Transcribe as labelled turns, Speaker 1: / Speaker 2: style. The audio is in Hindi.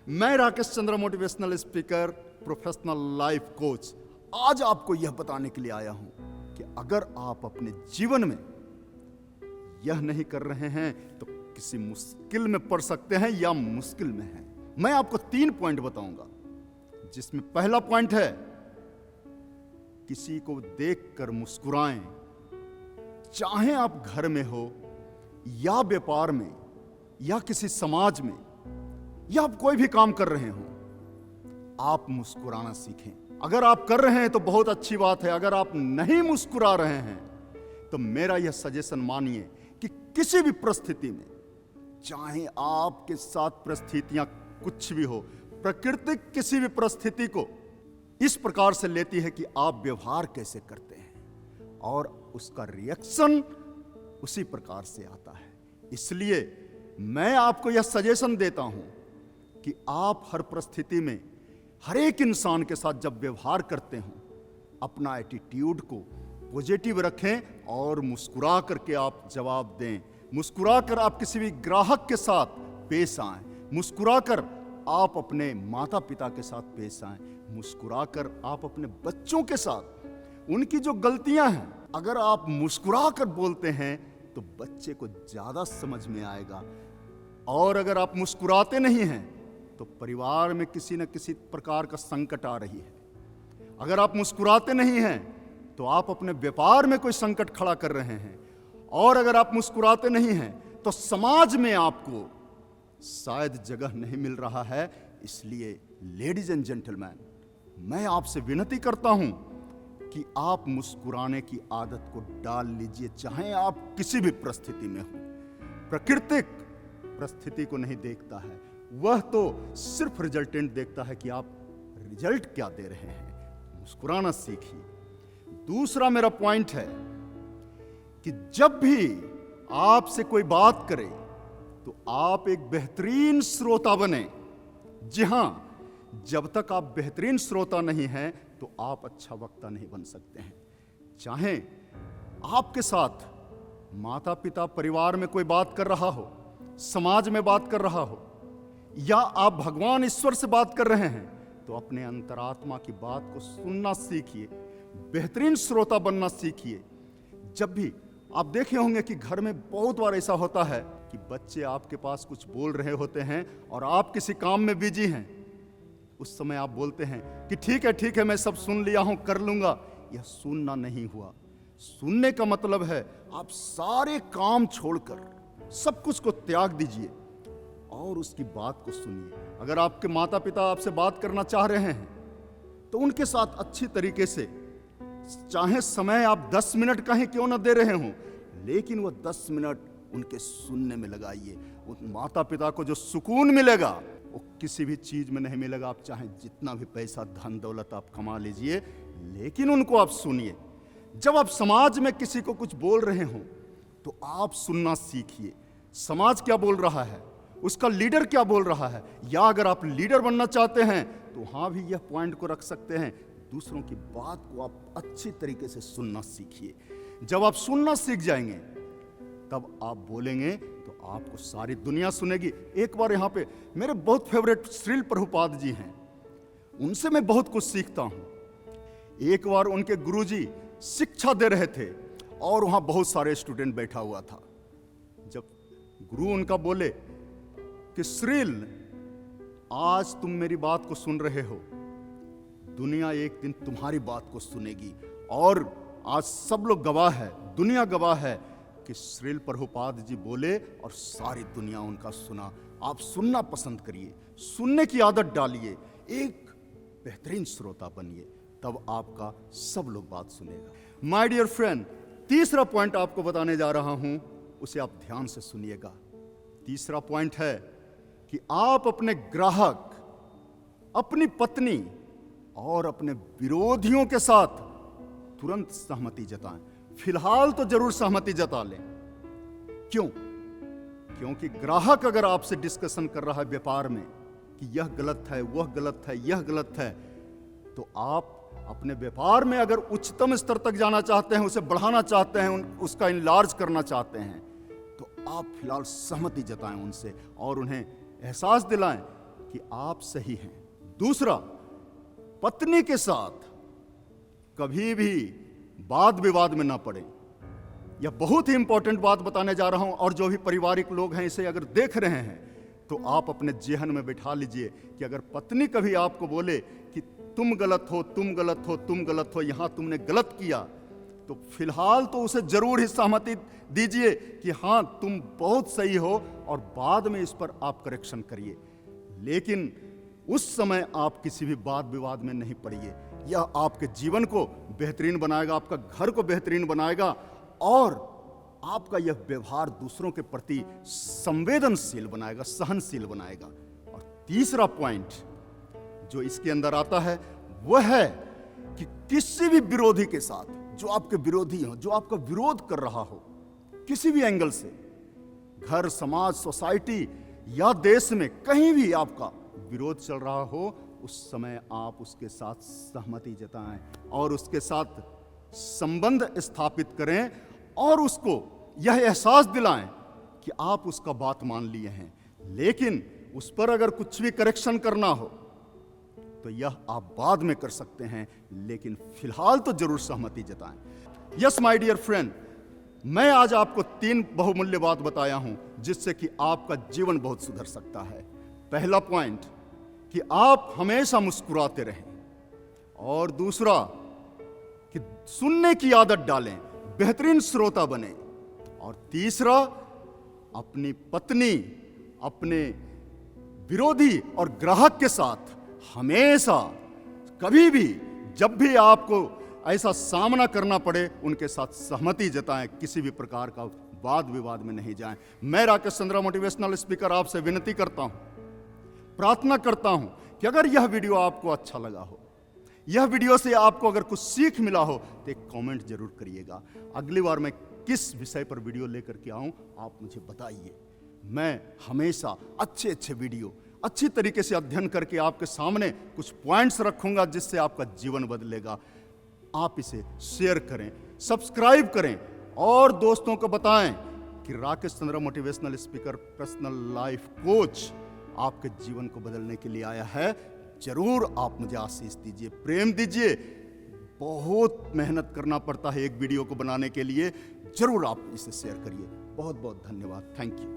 Speaker 1: मैं Rakesh Chandra, motivational speaker, professional life coach, आज आपको यह बताने के लिए आया हूं कि अगर आप अपने जीवन में यह नहीं कर रहे हैं तो किसी मुश्किल में पड़ सकते हैं या मुश्किल में हैं। मैं आपको 3 पॉइंट बताऊंगा, जिसमें पहला पॉइंट है किसी को देखकर मुस्कुराएं। चाहे आप घर में हो या व्यापार में या किसी समाज में या आप कोई भी काम कर रहे हो, आप मुस्कुराना सीखें। अगर आप कर रहे हैं तो बहुत अच्छी बात है। अगर आप नहीं मुस्कुरा रहे हैं तो मेरा यह सजेशन मानिए कि किसी भी परिस्थिति में, चाहे आपके साथ परिस्थितियां कुछ भी हो, प्रकृति किसी भी परिस्थिति को इस प्रकार से लेती है कि आप व्यवहार कैसे करते हैं और उसका रिएक्शन उसी प्रकार से आता है। इसलिए मैं आपको यह सजेशन देता हूं कि आप हर परिस्थिति में हर एक इंसान के साथ जब व्यवहार करते हो, अपना एटीट्यूड को पॉजिटिव रखें और मुस्कुरा करके आप जवाब दें। मुस्कुरा कर आप किसी भी ग्राहक के साथ पेश आएं। मुस्कुरा कर आप अपने माता पिता के साथ पेश आएं। मुस्कुरा कर आप अपने बच्चों के साथ, उनकी जो गलतियां हैं, अगर आप मुस्कुरा कर बोलते हैं तो बच्चे को ज्यादा समझ में आएगा। और अगर आप मुस्कुराते नहीं हैं तो परिवार में किसी न किसी प्रकार का संकट आ रही है। अगर आप मुस्कुराते नहीं हैं तो आप अपने व्यापार में कोई संकट खड़ा कर रहे हैं। और अगर आप मुस्कुराते नहीं हैं तो समाज में आपको शायद जगह नहीं मिल रहा है। इसलिए लेडीज एंड जेंटलमैन, मैं आपसे विनती करता हूं कि आप मुस्कुराने की आदत को डाल लीजिए, चाहे आप किसी भी परिस्थिति में हो। प्राकृतिक परिस्थिति को नहीं देखता है, वह तो सिर्फ रिजल्टेंट देखता है कि आप रिजल्ट क्या दे रहे हैं। मुस्कुराना सीखिए। दूसरा मेरा पॉइंट है कि जब भी आपसे कोई बात करे तो आप एक बेहतरीन श्रोता बने। जी हां, जब तक आप बेहतरीन श्रोता नहीं हैं तो आप अच्छा वक्ता नहीं बन सकते हैं। चाहे आपके साथ माता पिता, परिवार में कोई बात कर रहा हो, समाज में बात कर रहा हो, या आप भगवान ईश्वर से बात कर रहे हैं, तो अपने अंतरात्मा की बात को सुनना सीखिए। बेहतरीन श्रोता बनना सीखिए। जब भी आप देखे होंगे कि घर में बहुत बार ऐसा होता है कि बच्चे आपके पास कुछ बोल रहे होते हैं और आप किसी काम में बिजी हैं। उस समय आप बोलते हैं कि ठीक है, मैं सब सुन लिया हूं, कर लूंगा। यह सुनना नहीं हुआ। सुनने का मतलब है आप सारे काम छोड़कर सब कुछ को त्याग दीजिए और उसकी बात को सुनिए। अगर आपके माता पिता आपसे बात करना चाह रहे हैं तो उनके साथ अच्छी तरीके से, चाहे समय आप 10 मिनट का ही क्यों ना दे रहे हों, लेकिन वो 10 मिनट उनके सुनने में लगाइए। उन माता पिता को जो सुकून मिलेगा वो किसी भी चीज में नहीं मिलेगा। आप चाहे जितना भी पैसा, धन दौलत आप कमा लीजिए, लेकिन उनको आप सुनिए। जब आप समाज में किसी को कुछ बोल रहे हो तो आप सुनना सीखिए। समाज क्या बोल रहा है, उसका लीडर क्या बोल रहा है, या अगर आप लीडर बनना चाहते हैं तो वहां भी यह पॉइंट को रख सकते हैं। दूसरों की बात को आप अच्छी तरीके से सुनना सीखिए। जब आप सुनना सीख जाएंगे तब आप बोलेंगे तो आपको सारी दुनिया सुनेगी। एक बार यहाँ पे मेरे बहुत फेवरेट श्रील प्रभुपाद जी हैं, उनसे मैं बहुत कुछ सीखता हूँ। एक बार उनके गुरुजी शिक्षा दे रहे थे और वहाँ बहुत सारे स्टूडेंट बैठा हुआ था। जब गुरु उनका बोले कि श्रील, आज तुम मेरी बात को सुन रहे हो, दुनिया एक दिन तुम्हारी बात को सुनेगी। और आज सब लोग गवाह है, दुनिया गवाह है कि श्रील प्रभुपाद जी बोले और सारी दुनिया उनका सुना। आप सुनना पसंद करिए, सुनने की आदत डालिए, एक बेहतरीन श्रोता बनिए, तब आपका सब लोग बात सुनेगा। माय डियर फ्रेंड, तीसरा पॉइंट आपको बताने जा रहा हूं, उसे आप ध्यान से सुनिएगा। तीसरा पॉइंट है कि आप अपने ग्राहक, अपनी पत्नी और अपने विरोधियों के साथ तुरंत सहमति जताएं। फिलहाल तो जरूर सहमति जता लें। क्यों? क्योंकि ग्राहक अगर आपसे डिस्कशन कर रहा है व्यापार में कि यह गलत है, वह गलत है, यह गलत है, तो आप अपने व्यापार में अगर उच्चतम स्तर तक जाना चाहते हैं, उसे बढ़ाना चाहते हैं, उसका इनलार्ज करना चाहते हैं, तो आप फिलहाल सहमति जताएं उनसे और उन्हें एहसास दिलाएं कि आप सही हैं। दूसरा, पत्नी के साथ कभी भी वाद विवाद में ना पड़े। यह बहुत ही इंपॉर्टेंट बात बताने जा रहा हूं, और जो भी पारिवारिक लोग हैं इसे अगर देख रहे हैं तो आप अपने जेहन में बिठा लीजिए कि अगर पत्नी कभी आपको बोले कि तुम गलत हो, तुम गलत हो, तुम गलत हो, यहां तुमने गलत किया, तो फिलहाल तो उसे जरूर ही सहमति दीजिए कि हाँ तुम बहुत सही हो, और बाद में इस पर आप करेक्शन करिए। लेकिन उस समय आप किसी भी वाद विवाद में नहीं पड़िए। यह आपके जीवन को बेहतरीन बनाएगा, आपका घर को बेहतरीन बनाएगा, और आपका यह व्यवहार दूसरों के प्रति संवेदनशील बनाएगा, सहनशील बनाएगा। और तीसरा पॉइंट जो इसके अंदर आता है वह है कि किसी भी विरोधी के साथ, जो आपके विरोधी हो, जो आपका विरोध कर रहा हो किसी भी एंगल से, घर, समाज, सोसाइटी या देश में कहीं भी आपका विरोध चल रहा हो, उस समय आप उसके साथ सहमति जताएं और उसके साथ संबंध स्थापित करें, और उसको यह एहसास दिलाएं कि आप उसका बात मान लिए हैं। लेकिन उस पर अगर कुछ भी करेक्शन करना हो तो यह आप बाद में कर सकते हैं, लेकिन फिलहाल तो जरूर सहमति जताएं। यस माय डियर फ्रेंड, मैं आज आपको 3 बहुमूल्य बात बताया हूं जिससे कि आपका जीवन बहुत सुधर सकता है। पहला पॉइंट कि आप हमेशा मुस्कुराते रहें, और दूसरा कि सुनने की आदत डालें, बेहतरीन श्रोता बने, और तीसरा अपनी पत्नी, अपने विरोधी और ग्राहक के साथ हमेशा, कभी भी, जब भी आपको ऐसा सामना करना पड़े, उनके साथ सहमति जताएं, किसी भी प्रकार का वाद विवाद में नहीं जाएं। मैं राकेश चंद्रा मोटिवेशनल स्पीकर आपसे विनती करता हूं, प्रार्थना करता हूं कि अगर यह वीडियो आपको अच्छा लगा हो, यह वीडियो से आपको अगर कुछ सीख मिला हो, तो एक कमेंट जरूर करिएगा। अगली बार मैं किस विषय पर वीडियो लेकर के आऊं, आप मुझे बताइए। मैं हमेशा अच्छे अच्छे वीडियो अच्छी तरीके से अध्ययन करके आपके सामने कुछ पॉइंट्स रखूंगा जिससे आपका जीवन बदलेगा। आप इसे शेयर करें, सब्सक्राइब करें, और दोस्तों को बताएं कि Rakesh Chandra motivational speaker, personal life coach, आपके जीवन को बदलने के लिए आया है। जरूर आप मुझे आशीष दीजिए, प्रेम दीजिए। बहुत मेहनत करना पड़ता है एक वीडियो को बनाने के लिए। जरूर आप इसे शेयर करिए। बहुत बहुत धन्यवाद। Thank you.